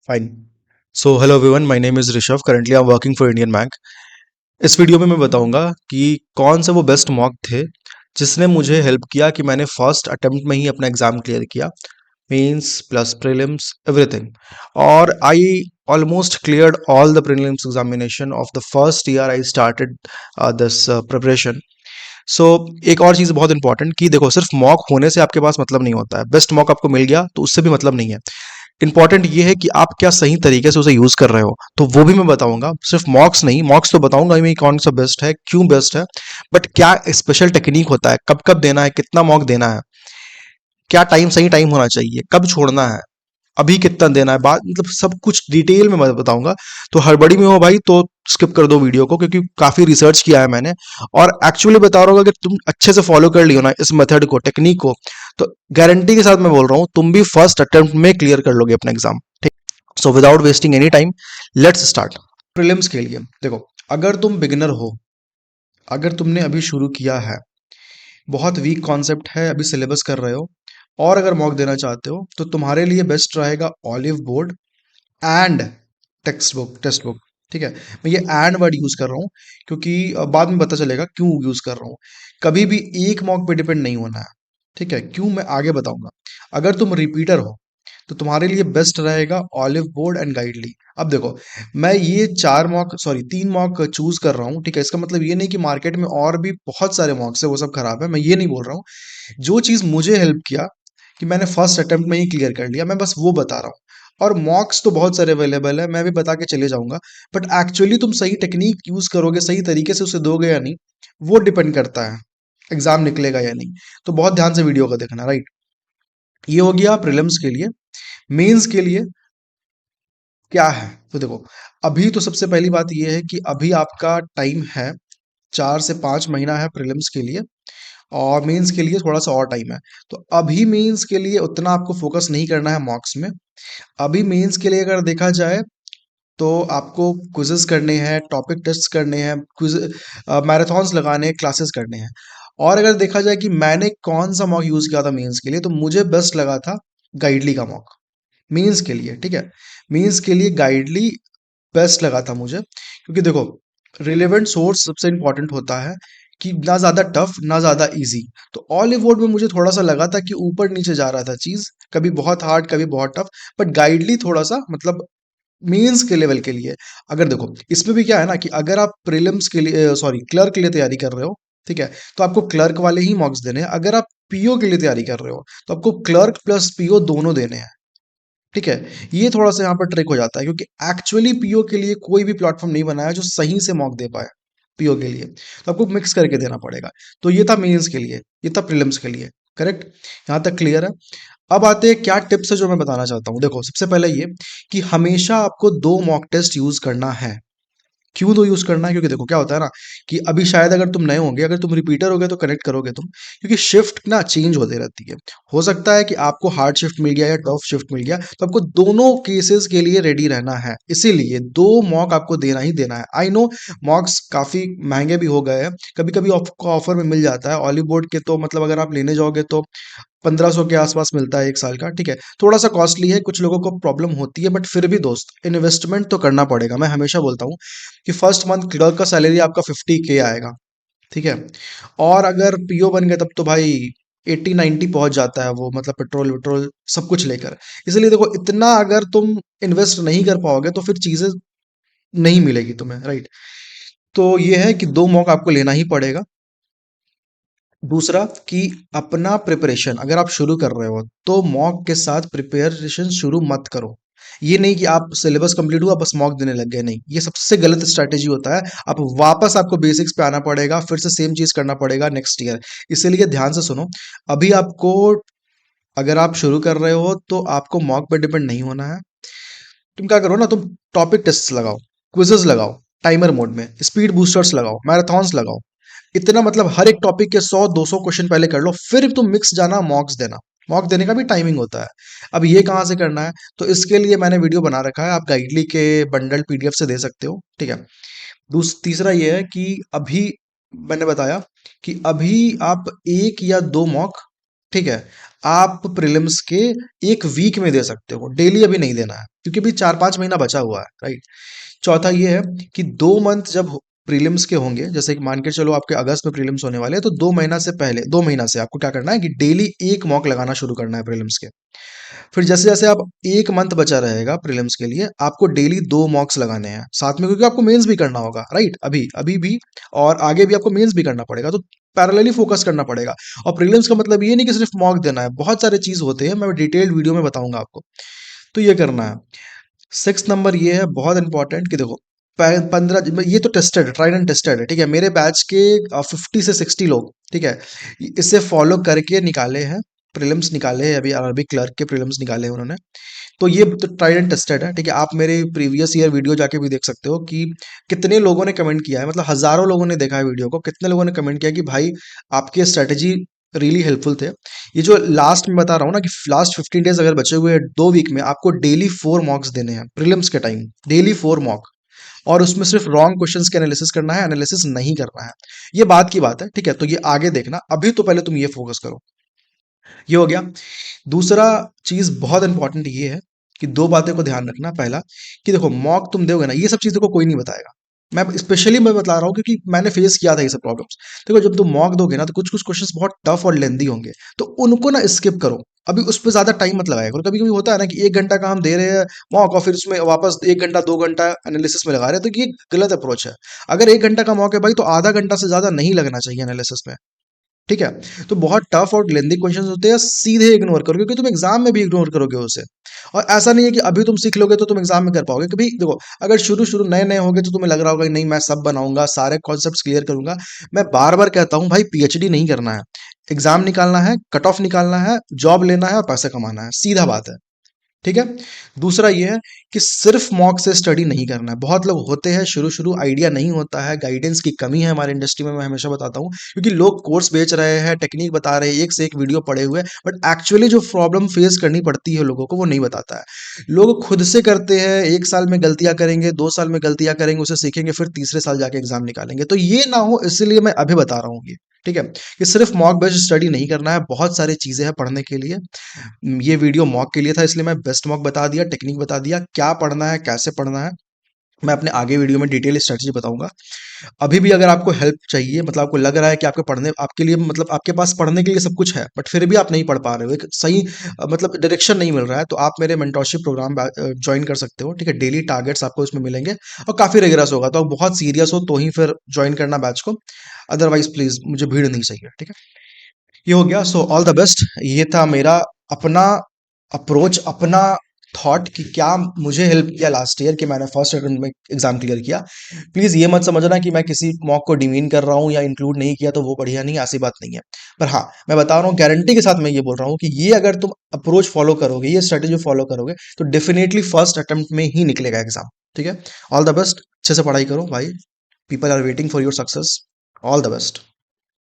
Fine. So hello everyone, my name is Rishabh. Currently I am working for Indian bank. इस video में मैं बताऊंगा कि कौन से वो बेस्ट मॉक थे जिसने मुझे हेल्प किया कि मैंने फर्स्ट अटेम्प्ट में ही अपना एग्जाम क्लियर किया, मेंस प्लस प्रीलिम्स एवरीथिंग। और I almost cleared all the prelims examination of the first year I started this preparation. So एक और चीज़ बहुत इंपॉर्टेंट कि देखो, सिर्फ मॉक होने से आपके पास मतलब नहीं होता है। बेस्ट मॉक आपको मिल गया तो उससे भी मतलब नहीं है। इंपॉर्टेंट ये है कि आप क्या सही तरीके से उसे यूज कर रहे हो, तो वो भी मैं बताऊंगा। सिर्फ मॉक्स नहीं, मॉक्स तो बताऊंगा ही मैं कौन सा बेस्ट है, क्यों बेस्ट है, बट क्या स्पेशल टेक्निक होता है, कब कब देना है, कितना मॉक देना है, क्या टाइम सही टाइम होना चाहिए, कब छोड़ना है, अभी कितना देना है, बात मतलब सब कुछ डिटेल में मैं बताऊंगा। तो हड़बड़ी में हो भाई तो स्किप कर दो वीडियो को, क्योंकि काफी रिसर्च किया है मैंने और एक्चुअली बता रहा हूँ। अगर तुम अच्छे से फॉलो कर लियो ना इस मेथड को, टेक्निक को, तो गारंटी के साथ मैं बोल रहा हूँ तुम भी फर्स्ट अटेम्प्ट में क्लियर कर लोगे अपना एग्जाम। ठीक। So without wasting any time, let's start. Prelims के लिए देखो, अगर तुम बिगिनर हो, अगर तुमने अभी शुरू किया है, बहुत वीक कॉन्सेप्ट है, अभी सिलेबस कर रहे हो और अगर मॉक देना चाहते हो, तो तुम्हारे लिए बेस्ट रहेगा olive board and text book. ठीक है, मैं ये एंड वर्ड यूज कर रहा हूँ क्योंकि बाद में पता चलेगा क्यों यूज कर रहा हूँ। कभी भी एक मॉक पे डिपेंड नहीं होना है। ठीक है, क्यों मैं आगे बताऊंगा। अगर तुम रिपीटर हो तो तुम्हारे लिए बेस्ट रहेगा ऑलिव बोर्ड एंड गाइडली। अब देखो, मैं ये चार मॉक सॉरी तीन मॉक चूज कर रहा हूँ। ठीक है, इसका मतलब ये नहीं कि मार्केट में और भी बहुत सारे मॉक्स है वो सब खराब है, मैं ये नहीं बोल रहा हूँ। जो चीज मुझे हेल्प किया कि मैंने फर्स्ट अटेम्प्ट में ही क्लियर कर लिया, मैं बस वो बता रहा हूँ। और मॉक्स तो बहुत सारे अवेलेबल है, मैं भी बता के चले जाऊंगा। बट एक्चुअली तुम सही टेक्निक यूज करोगे, सही तरीके से उसे दोगे या नहीं, वो डिपेंड करता है एग्जाम निकलेगा या नहीं। तो बहुत ध्यान से वीडियो को देखना, राइट। ये हो गया प्रीलिम्स के लिए। मेंस के लिए क्या है, तो देखो, अभी तो सबसे पहली बात ये है कि अभी आपका टाइम है, 4 से 5 महीना है प्रीलिम्स के लिए, और मेंस के लिए थोड़ा सा और टाइम है। तो अभी मेंस के लिए उतना आपको फोकस नहीं करना है मॉक्स में। अभी मेंस के लिए अगर देखा जाए तो आपको क्विज़ेस करने हैं, टॉपिक टेस्ट करने हैं, क्विज मैराथन्स लगाने हैं, क्लासेस करने हैं। और अगर देखा जाए कि मैंने कौन सा मॉक यूज़ किया था मेंस के लिए, तो मुझे बेस्ट लगा था गाइडली का मॉक मीन्स के लिए। ठीक है, मीन्स के लिए गाइडली बेस्ट लगा था मुझे, क्योंकि देखो, रिलेवेंट सोर्स सबसे इंपॉर्टेंट होता है कि ना ज़्यादा टफ ना ज़्यादा इजी। तो ऑल बोर्ड में मुझे थोड़ा सा लगा था कि ऊपर नीचे जा रहा था चीज़, कभी बहुत हार्ड कभी बहुत टफ। बट गाइडली थोड़ा सा मतलब मेंस के लेवल के लिए। अगर देखो, इसमें भी क्या है ना कि अगर आप प्रीलिम्स के लिए सॉरी क्लर्क के लिए तैयारी कर रहे हो, ठीक है, तो आपको क्लर्क वाले ही मॉक्स देने हैं। अगर आप पीओ के लिए तैयारी कर रहे हो तो आपको क्लर्क प्लस पीओ दोनों देने हैं। ठीक है, ये थोड़ा सा यहाँ पर ट्रिक हो जाता है, क्योंकि एक्चुअली पीओ के लिए कोई भी प्लेटफॉर्म नहीं बनाया जो सही से मॉक दे पाए पीओ के लिए। तो आपको मिक्स करके देना पड़ेगा। तो ये था मेंस के लिए, ये था प्रीलिम्स के लिए। करेक्ट, यहाँ तक क्लियर है। अब आते हैं क्या टिप्स है जो मैं बताना चाहता हूँ। देखो, सबसे पहले ये कि हमेशा आपको 2 मॉक टेस्ट यूज करना है। क्यों दो यूज करना है, क्योंकि देखो क्या होता है ना कि अभी शायद अगर तुम नए होंगे, अगर तुम रिपीटर होगे तो कनेक्ट करोगे तुम, क्योंकि शिफ्ट ना चेंज होती रहती है। हो सकता है कि आपको हार्ड शिफ्ट मिल गया या टफ शिफ्ट मिल गया, तो आपको दोनों केसेस के लिए रेडी रहना है। इसीलिए 2 मॉक आपको देना ही देना है। आई नो मॉक्स काफी महंगे भी हो गए हैं, कभी कभी आपको ऑफर में मिल जाता है। ऑली बोर्ड के तो मतलब अगर आप लेने जाओगे तो 1500 के आसपास मिलता है 1 साल का। ठीक है, थोड़ा सा कॉस्टली है, कुछ लोगों को प्रॉब्लम होती है, बट फिर भी दोस्त इन्वेस्टमेंट तो करना पड़ेगा। मैं हमेशा बोलता हूँ कि फर्स्ट मंथ क्लर्क का सैलरी आपका 50K आएगा। ठीक है, और अगर पीओ बन गए तब तो भाई 80-90 पहुंच जाता है वो, मतलब पेट्रोल वेट्रोल सब कुछ लेकर। इसलिए देखो, इतना अगर तुम इन्वेस्ट नहीं कर पाओगे तो फिर चीजें नहीं मिलेगी तुम्हें, राइट। तो ये है कि 2 मॉक आपको लेना ही पड़ेगा। दूसरा कि अपना प्रिपरेशन अगर आप शुरू कर रहे हो तो मॉक के साथ प्रिपरेशन शुरू मत करो। ये नहीं कि आप सिलेबस कंप्लीट हुआ बस मॉक देने लग गए, नहीं, ये सबसे गलत स्ट्रैटेजी होता है। आप वापस आपको बेसिक्स पे आना पड़ेगा, फिर से सेम चीज करना पड़ेगा नेक्स्ट ईयर। इसीलिए ध्यान से सुनो। अभी आपको, अगर आप शुरू कर रहे हो तो आपको मॉक पे डिपेंड नहीं होना है। तुम क्या करो ना, तुम टॉपिक टेस्ट लगाओ, क्विजेस लगाओ, टाइमर मोड में स्पीड बूस्टर्स लगाओ, मैराथन्स लगाओ। इतना मतलब हर एक टॉपिक के 100-200 क्वेश्चन पहले कर लो, फिर तुम मिक्स जाना मॉक्स देना। मॉक देने का भी टाइमिंग होता है। अब ये कहाँ से करना है, तो इसके लिए मैंने वीडियो बना रखा है, आप गाइडली के बंडल पीडीएफ से दे सकते हो। ठीक है, तीसरा ये है कि अभी मैंने बताया कि अभी आप 1 या 2 मॉक, ठीक है, आप प्रीलिम्स के एक वीक में दे सकते हो, डेली अभी नहीं देना है क्योंकि अभी 4-5 महीना बचा हुआ है, राइट। चौथा ये है कि 2 मंथ जब प्रीलिम्स के होंगे, जैसे कि मान के चलो आपके अगस्त में प्रीलिम्स होने वाले हैं, तो 2 महीना से पहले, 2 महीना से आपको क्या करना है कि डेली एक मॉक लगाना शुरू करना है प्रीलिम्स के। फिर जैसे जैसे आप, 1 मंथ बचा रहेगा प्रीलिम्स के लिए, आपको डेली 2 मॉक्स लगाने हैं साथ में, क्योंकि आपको मेंस भी करना होगा, राइट, अभी अभी भी और आगे भी आपको मेंस भी करना पड़ेगा, तो पैरेलली फोकस करना पड़ेगा। और प्रीलिम्स का मतलब ये नहीं कि सिर्फ मॉक देना है, बहुत सारे चीज होते हैं, मैं डिटेल्ड वीडियो में बताऊंगा आपको। तो ये करना है। 6 नंबर ये है बहुत इंपॉर्टेंट कि देखो, 15, ये तो टेस्टेड, ट्राइड एंड टेस्टेड है, ठीक है। मेरे बैच के 50 से 60 लोग, ठीक है, इसे फॉलो करके निकाले हैं, प्रीलिम्स निकाले हैं, अभी अरबी क्लर्क के प्रीलिम्स निकाले हैं उन्होंने। तो ये तो ट्राइड एंड टेस्टेड है, ठीक है। आप मेरे प्रीवियस ईयर वीडियो जाके भी देख सकते हो कि कितने लोगों ने कमेंट किया है, मतलब हजारों लोगों ने देखा है वीडियो को, कितने लोगों ने कमेंट किया कि भाई आपके स्ट्रेटेजी रियली हेल्पफुल थे। ये जो लास्ट में बता रहा हूँ ना कि लास्ट 15 डेज अगर बचे हुए 2 वीक में, आपको डेली 4 मॉक्स देने हैं प्रीलिम्स के टाइम, डेली 4 मॉक। और उसमें सिर्फ रॉन्ग क्वेश्चंस के एनालिसिस करना है, एनालिसिस नहीं करना है। ये बात की बात है, ठीक है। तो ये आगे देखना, अभी तो पहले तुम ये फोकस करो। ये हो गया। दूसरा चीज बहुत इंपॉर्टेंट ये है कि 2 बातें को ध्यान रखना। पहला कि देखो, मॉक तुम दोगे ना, ये सब चीज़ों को कोई नहीं बताएगा। मैं स्पेशली मैं बता रहा हूँ क्योंकि मैंने फेस किया था ये सब प्रॉब्लम्स। देखो, जब तुम मॉक दोगे ना, तो कुछ कुछ क्वेश्चंस बहुत टफ और लेंदी होंगे, तो उनको ना स्किप करो। अभी उस पर ज्यादा टाइम मत लगाया करो। कभी कभी होता है ना कि 1 घंटा का हम दे रहे हैं मॉक और फिर उसमें वापस 1 घंटा 2 घंटा एनालिसिस में लगा रहे हैं, तो ये गलत अप्रोच है। अगर 1 घंटा का मॉक है भाई, तो आधा घंटा से ज्यादा नहीं लगना चाहिए एनालिसिस में, ठीक है। तो बहुत टफ और लेंदी क्वेश्चंस होते हैं, सीधे इग्नोर करो, क्योंकि तुम एग्जाम में भी इग्नोर करोगे उसे। और ऐसा नहीं है कि अभी तुम सीख लोगे तो तुम एग्जाम में कर पाओगे। कभी देखो, अगर शुरू शुरू नए नए होगे तो तुम्हें लग रहा होगा कि नहीं मैं सब बनाऊंगा, सारे कॉन्सेप्ट्स क्लियर करूंगा। मैं बार बार कहता हूँ भाई, पीएचडी नहीं करना है, एग्जाम निकालना है, कट ऑफ निकालना है, जॉब लेना है और पैसे कमाना है, सीधा बात है, ठीक है। दूसरा ये है कि सिर्फ मॉक से स्टडी नहीं करना है। बहुत लोग होते हैं, शुरू शुरू आइडिया नहीं होता है, गाइडेंस की कमी है हमारे इंडस्ट्री में, मैं हमेशा बताता हूँ, क्योंकि लोग कोर्स बेच रहे हैं, टेक्निक बता रहे हैं, एक से एक वीडियो पड़े हुए, बट एक्चुअली जो प्रॉब्लम फेस करनी पड़ती है लोगों को, वो नहीं बताता है। लोग खुद से करते हैं, 1 साल में गलतियां करेंगे, 2 साल में गलतियां करेंगे, उसे सीखेंगे, फिर तीसरे साल जाके एग्जाम निकालेंगे। तो ये ना हो, इसलिए मैं अभी बता रहा हूँ ये, ठीक है, कि सिर्फ मॉक बेस्ड स्टडी नहीं करना है, बहुत सारी चीजें हैं पढ़ने के लिए। ये वीडियो मॉक के लिए था, इसलिए मैं बेस्ट मॉक बता दिया, टेक्निक बता दिया, क्या पढ़ना है, कैसे पढ़ना है। मैं अपने आगे वीडियो में डिटेल स्ट्रेटजी बताऊंगा। अभी भी अगर आपको हेल्प चाहिए, मतलब आपको लग रहा है कि आपके पढ़ने, आपके लिए, मतलब आपके पास पढ़ने के लिए सब कुछ है, बट फिर भी आप नहीं पढ़ पा रहे हो, एक सही मतलब डायरेक्शन नहीं मिल रहा है, तो आप मेरे मेंटरशिप प्रोग्राम ज्वाइन कर सकते हो, ठीक है। डेली टारगेट्स आपको इसमें मिलेंगे और काफी रिगरस होगा, तो आप बहुत सीरियस हो तो ही फिर ज्वाइन करना बैच को, अदरवाइज प्लीज मुझे भीड़ नहीं चाहिए, ठीक है। ये हो गया। So all the best. ये था मेरा अपना अप्रोच, अपना थॉट कि क्या मुझे हेल्प किया लास्ट ईयर कि मैंने फर्स्ट अटेम्प्ट में एग्जाम क्लियर किया। प्लीज ये मत समझना कि मैं किसी मॉक को डिमीन कर रहा हूँ या इंक्लूड नहीं किया तो वो बढ़िया नहीं है, ऐसी बात नहीं है। पर हाँ, मैं बता रहा हूँ, गारंटी के साथ मैं ये बोल रहा हूँ कि ये अगर तुम अप्रोच फॉलो करोगे, ये स्ट्रेटेजी फॉलो करोगे, तो डेफिनेटली फर्स्ट अटेम्प्ट में ही निकलेगा एग्जाम, ठीक है। All the best. अच्छे से पढ़ाई करो भाई, people are waiting for your success. All the best.